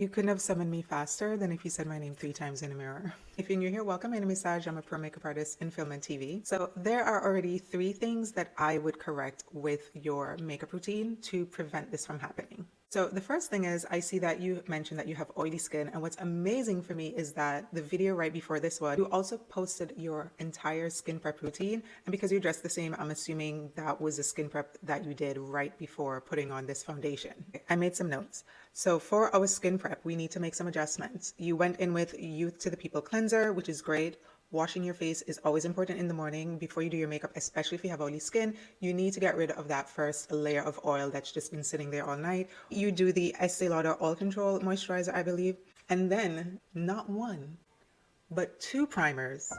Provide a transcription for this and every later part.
You couldn't have summoned me faster than if you said my name 3 times in a mirror. If you're new here, welcome. My name is Saj. I'm a pro makeup artist in film and TV. So there are already 3 things that I would correct with your makeup routine to prevent this from happening. So the first thing is, I see that you mentioned that you have oily skin, and what's amazing for me is that the video right before this one, you also posted your entire skin prep routine, and because you're dressed the same, I'm assuming that was a skin prep that you did right before putting on this foundation. I made some notes. So for our skin prep, we need to make some adjustments. You went in with Youth to the People cleanser, which is great. Washing your face is always important in the morning before you do your makeup, especially if you have oily skin. You need to get rid of that first layer of oil that's just been sitting there all night. You do the Estee Lauder Oil Control Moisturizer, I believe, and then not 1, but 2 primers.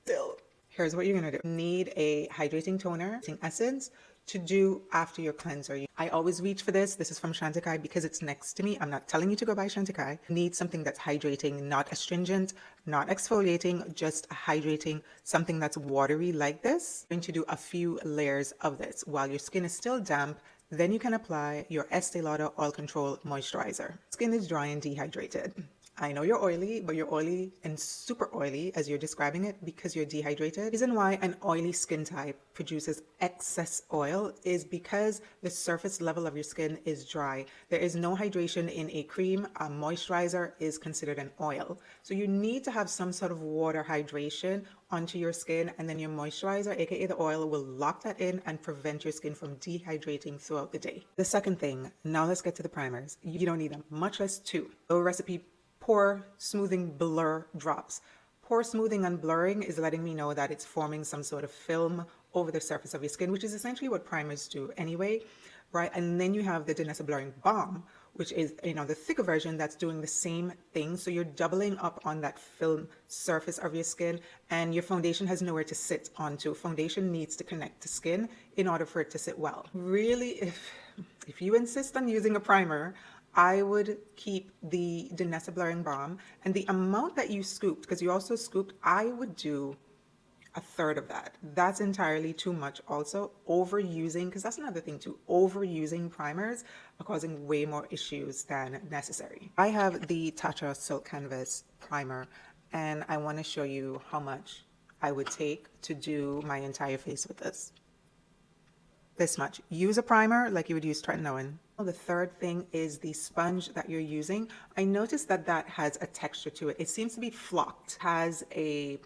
Still, here's what you're gonna do. You need a hydrating toner, essence, to do after your cleanser. I always reach for this. This is from Chantecaille because it's next to me. I'm not telling you to go buy Chantecaille. Need something that's hydrating, not astringent, not exfoliating, just hydrating, something that's watery like this. I'm going to do a few layers of this while your skin is still damp. Then you can apply your Estee Lauder Oil Control Moisturizer. Skin is dry and dehydrated. I know you're oily, but you're oily and super oily as you're describing it because you're dehydrated. The reason why an oily skin type produces excess oil is because the surface level of your skin is dry. There is no hydration in a cream. A moisturizer is considered an oil. So you need to have some sort of water hydration onto your skin, and then your moisturizer, aka the oil, will lock that in and prevent your skin from dehydrating throughout the day. The second thing, now let's get to the primers. You don't need them, much less 2. A recipe: pore smoothing blur drops. Pore smoothing and blurring is letting me know that it's forming some sort of film over the surface of your skin, which is essentially what primers do anyway, right? And then you have the Danessa Blurring Balm, which is, the thicker version that's doing the same thing. So you're doubling up on that film surface of your skin, and your foundation has nowhere to sit onto. Foundation needs to connect to skin in order for it to sit well. Really, if you insist on using a primer, I would keep the Danessa Blurring Balm, and the amount that you scooped, because you also scooped, I would do 1/3 of that. That's entirely too much also. Overusing, because that's another thing too, overusing primers are causing way more issues than necessary. I have the Tatcha Silk Canvas primer, and I want to show you how much I would take to do my entire face with this. This much. Use a primer like you would use tretinoin. The third thing is the sponge that you're using. I noticed that that has a texture to it. It seems to be flocked, has a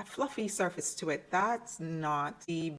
fluffy surface to it. That's not the